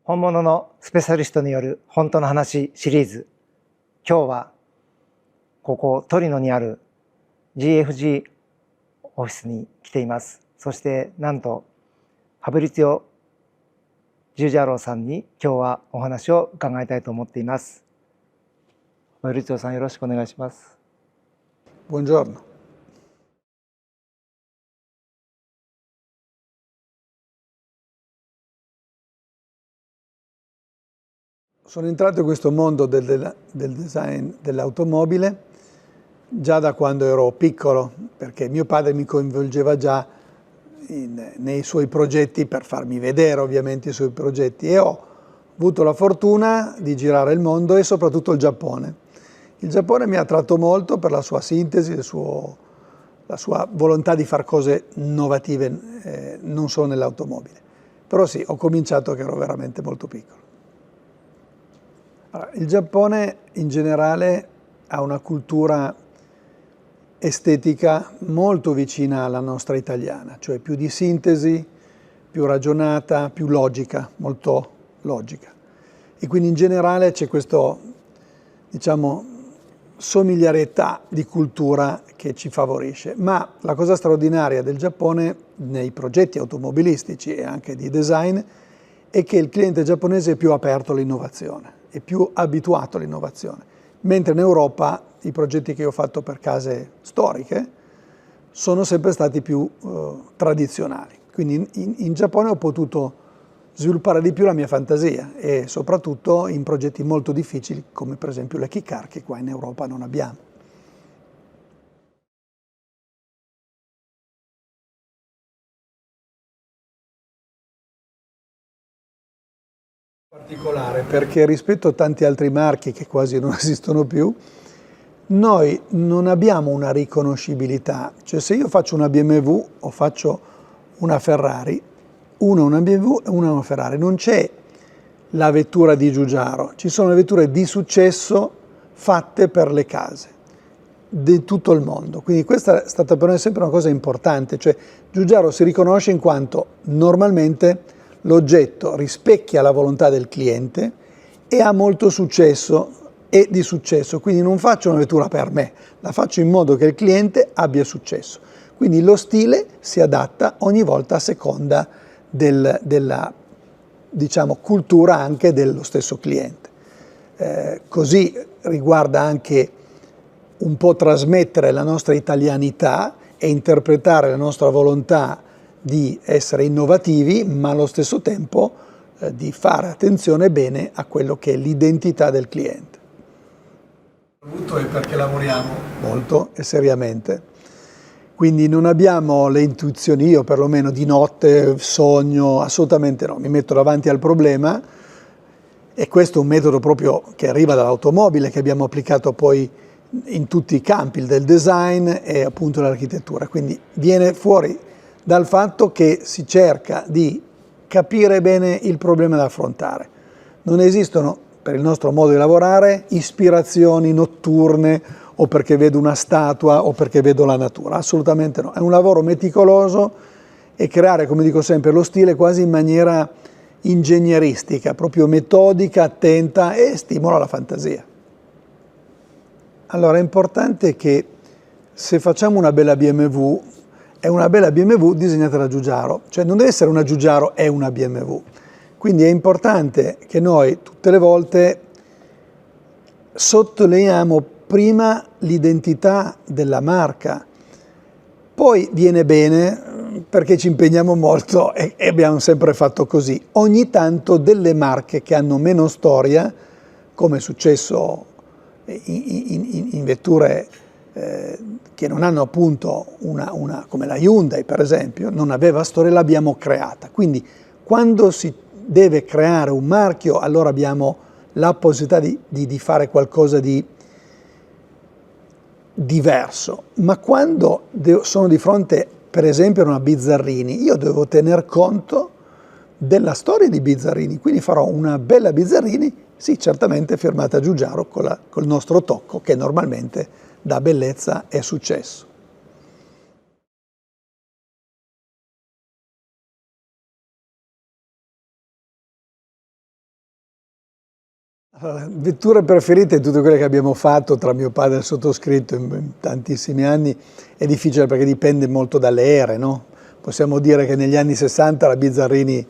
本物のスペシャリストによる本当の話シリーズ。今日はここトリノにある GFG オフィスに来ています。そしてなんとファブリツィオ・ジュジャロさんに今日はお話を伺いたいと思っています。ファブリツィオさん、よろしくお願いします。Buongiorno. Sono entrato in questo mondo del design dell'automobile già da quando ero piccolo, perché mio padre mi coinvolgeva già nei suoi progetti per farmi vedere ovviamente i suoi progetti, e ho avuto la fortuna di girare il mondo e soprattutto il Giappone. Il Giappone mi ha attratto molto per la sua sintesi, la sua volontà di fare cose innovative, non solo nell'automobile. Però sì, ho cominciato che ero veramente molto piccolo. Allora, il Giappone in generale ha una cultura estetica molto vicina alla nostra italiana, cioè più di sintesi, più ragionata, più logica, molto logica. E quindi in generale c'è questa, diciamo, somigliarietà di cultura che ci favorisce. Ma la cosa straordinaria del Giappone nei progetti automobilistici e anche di design è che il cliente giapponese è più aperto all'innovazione, è più abituato all'innovazione, mentre in Europa i progetti che ho fatto per case storiche sono sempre stati più tradizionali. Quindi in Giappone ho potuto sviluppare di più la mia fantasia, e soprattutto in progetti molto difficili come per esempio le key car, che qua in Europa non abbiamo. Particolare perché rispetto a tanti altri marchi che quasi non esistono più, noi non abbiamo una riconoscibilità. Cioè, se io faccio una BMW o faccio una Ferrari, uno è una BMW e uno è una Ferrari, non c'è la vettura di Giugiaro, ci sono le vetture di successo fatte per le case di tutto il mondo. Quindi questa è stata per noi sempre una cosa importante, cioè Giugiaro si riconosce in quanto normalmente l'oggetto rispecchia la volontà del cliente e ha molto successo e di successo, quindi non faccio una vettura per me, la faccio in modo che il cliente abbia successo. Quindi lo stile si adatta ogni volta a seconda della diciamo, cultura anche dello stesso cliente. Così riguarda anche un po' trasmettere la nostra italianità e interpretare la nostra volontà di essere innovativi, ma allo stesso tempo di fare attenzione bene a quello che è l'identità del cliente. Soprattutto è perché lavoriamo molto e seriamente, quindi non abbiamo le intuizioni, io perlomeno di notte sogno, assolutamente no, mi metto davanti al problema, e questo è un metodo proprio che arriva dall'automobile, che abbiamo applicato poi in tutti i campi del design e appunto dell'architettura, quindi viene fuori dal fatto che si cerca di capire bene il problema da affrontare. Non esistono, per il nostro modo di lavorare, ispirazioni notturne o perché vedo una statua o perché vedo la natura, assolutamente no. È un lavoro meticoloso e creare, come dico sempre, lo stile quasi in maniera ingegneristica, proprio metodica, attenta, e stimola la fantasia. Allora è importante che se facciamo una bella BMW, è una bella BMW disegnata da Giugiaro, cioè non deve essere una Giugiaro, è una BMW. Quindi è importante che noi tutte le volte sottolineiamo prima l'identità della marca, poi viene bene perché ci impegniamo molto e abbiamo sempre fatto così. Ogni tanto delle marche che hanno meno storia, come è successo in vetture che non hanno appunto come la Hyundai per esempio, non aveva storia, l'abbiamo creata. Quindi quando si deve creare un marchio, allora abbiamo la possibilità di fare qualcosa di diverso. Ma quando sono di fronte per esempio a una Bizzarrini, io devo tener conto della storia di Bizzarrini, quindi farò una bella Bizzarrini, sì, certamente firmata a Giugiaro col nostro tocco, che normalmente dà bellezza e successo. Allora, vetture preferite, tutte quelle che abbiamo fatto tra mio padre e il sottoscritto in tantissimi anni, è difficile perché dipende molto dalle ere, no? Possiamo dire che negli anni 60 la Bizzarrini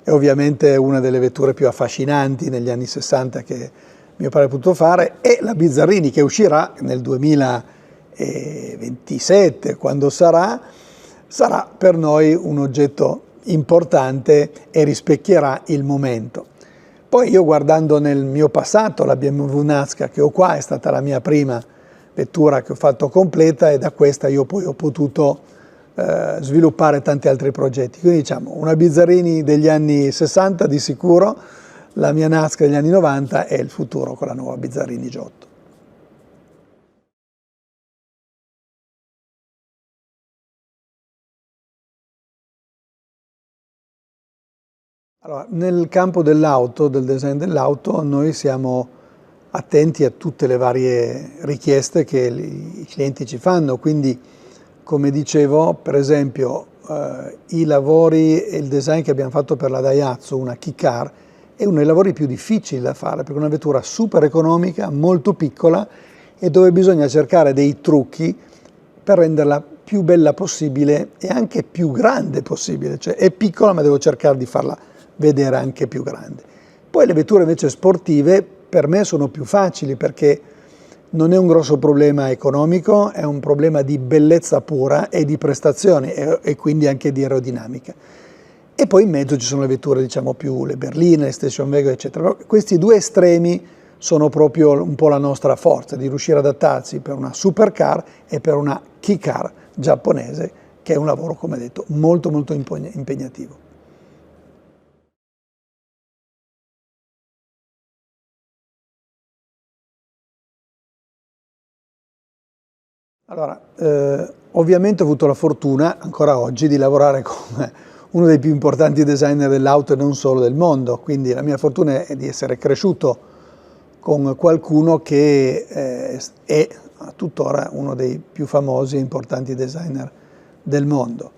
è ovviamente una delle vetture più affascinanti negli anni 60 che mio padre ha potuto fare, e la Bizzarrini che uscirà nel 2027, quando sarà per noi un oggetto importante e rispecchierà il momento. Poi io, guardando nel mio passato, la BMW Nazca che ho qua è stata la mia prima vettura che ho fatto completa, e da questa io poi ho potuto sviluppare tanti altri progetti. Quindi diciamo una Bizzarrini degli anni 60 di sicuro, la mia Nazca degli anni 90 e il futuro con la nuova Bizzarrini Giotto. Allora, nel campo dell'auto, del design dell'auto, noi siamo attenti a tutte le varie richieste che i clienti ci fanno, quindi come dicevo, per esempio i lavori e il design che abbiamo fatto per la Daihatsu, una kei car, è uno dei lavori più difficili da fare perché è una vettura super economica, molto piccola, e dove bisogna cercare dei trucchi per renderla più bella possibile e anche più grande possibile, cioè è piccola ma devo cercare di farla vedere anche più grande. Poi le vetture invece sportive per me sono più facili perché non è un grosso problema economico, è un problema di bellezza pura e di prestazioni e quindi anche di aerodinamica. E poi in mezzo ci sono le vetture, diciamo, più le berline, le station wagon, eccetera. Questi due estremi sono proprio un po' la nostra forza, di riuscire ad adattarsi per una supercar e per una kei car giapponese, che è un lavoro, come detto, molto molto impegnativo. Allora, ovviamente ho avuto la fortuna, ancora oggi, di lavorare con uno dei più importanti designer dell'auto e non solo del mondo, quindi la mia fortuna è di essere cresciuto con qualcuno che è tuttora uno dei più famosi e importanti designer del mondo.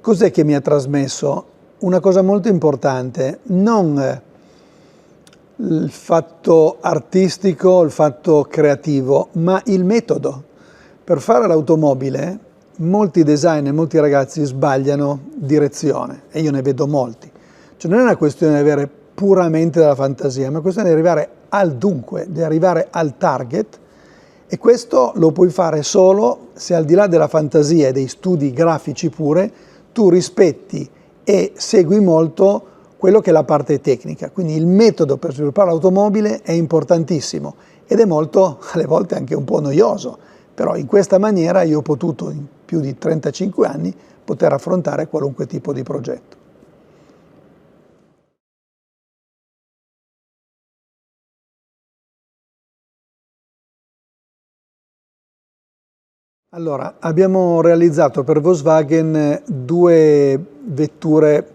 Cos'è che mi ha trasmesso? Una cosa molto importante, non il fatto artistico, il fatto creativo, ma il metodo. Per fare l'automobile molti designer, molti ragazzi sbagliano direzione, e io ne vedo molti. Cioè non è una questione di avere puramente della fantasia, ma è una questione di arrivare al dunque, di arrivare al target, e questo lo puoi fare solo se, al di là della fantasia e dei studi grafici pure, tu rispetti e segui molto quello che è la parte tecnica. Quindi il metodo per sviluppare l'automobile è importantissimo ed è molto, alle volte anche un po' noioso, però in questa maniera io ho potuto, in più di 35 anni, poter affrontare qualunque tipo di progetto. Allora, abbiamo realizzato per Volkswagen due vetture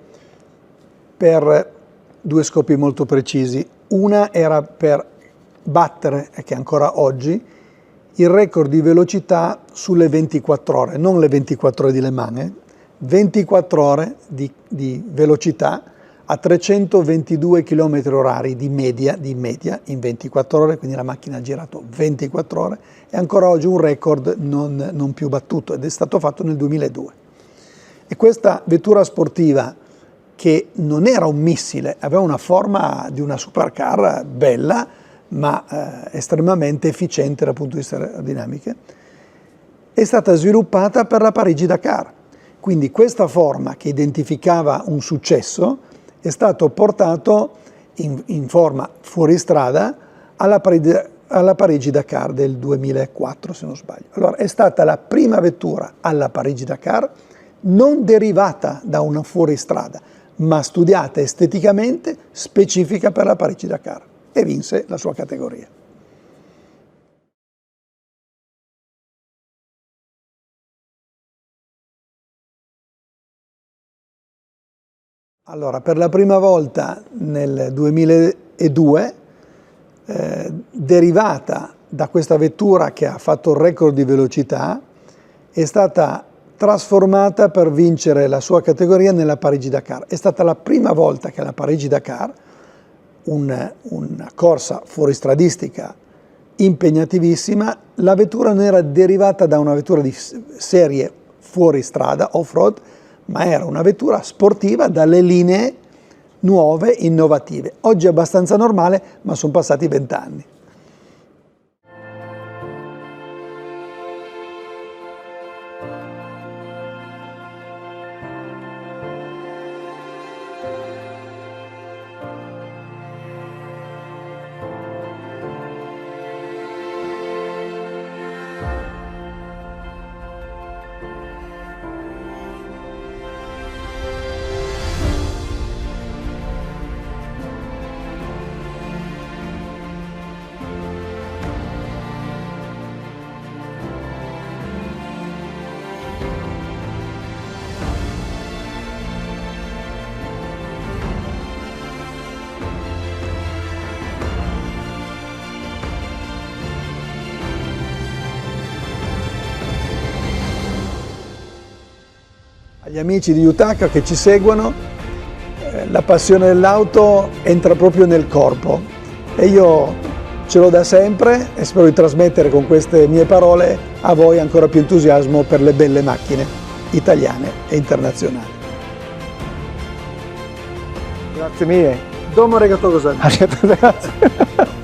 per due scopi molto precisi. Una era per battere, e che ancora oggi, il record di velocità sulle 24 ore, non le 24 ore di Le Mans, 24 ore di velocità a 322 km orari di media in 24 ore, quindi la macchina ha girato 24 ore, è ancora oggi un record non più battuto, ed è stato fatto nel 2002. E questa vettura sportiva, che non era un missile, aveva una forma di una supercar bella, ma estremamente efficiente dal punto di vista aerodinamiche, è stata sviluppata per la Parigi-Dakar. Quindi questa forma, che identificava un successo, è stato portato in forma fuoristrada alla Parigi-Dakar del 2004, se non sbaglio. Allora, è stata la prima vettura alla Parigi-Dakar non derivata da una fuoristrada, ma studiata esteticamente, specifica per la Parigi-Dakar, e vinse la sua categoria. Allora, per la prima volta nel 2002, derivata da questa vettura che ha fatto il record di velocità, è stata trasformata per vincere la sua categoria nella Parigi-Dakar. È stata la prima volta che la Parigi-Dakar, una corsa fuoristradistica impegnativissima. La vettura non era derivata da una vettura di serie fuoristrada, off-road, ma era una vettura sportiva dalle linee nuove, innovative. Oggi è abbastanza normale, ma sono passati 20 anni. Agli amici di Yutaka che ci seguono, la passione dell'auto entra proprio nel corpo e io ce l'ho da sempre e spero di trasmettere con queste mie parole a voi ancora più entusiasmo per le belle macchine italiane e internazionali. Grazie mille. Domo arigatou gozaimasu. Arigatou gozaimasu.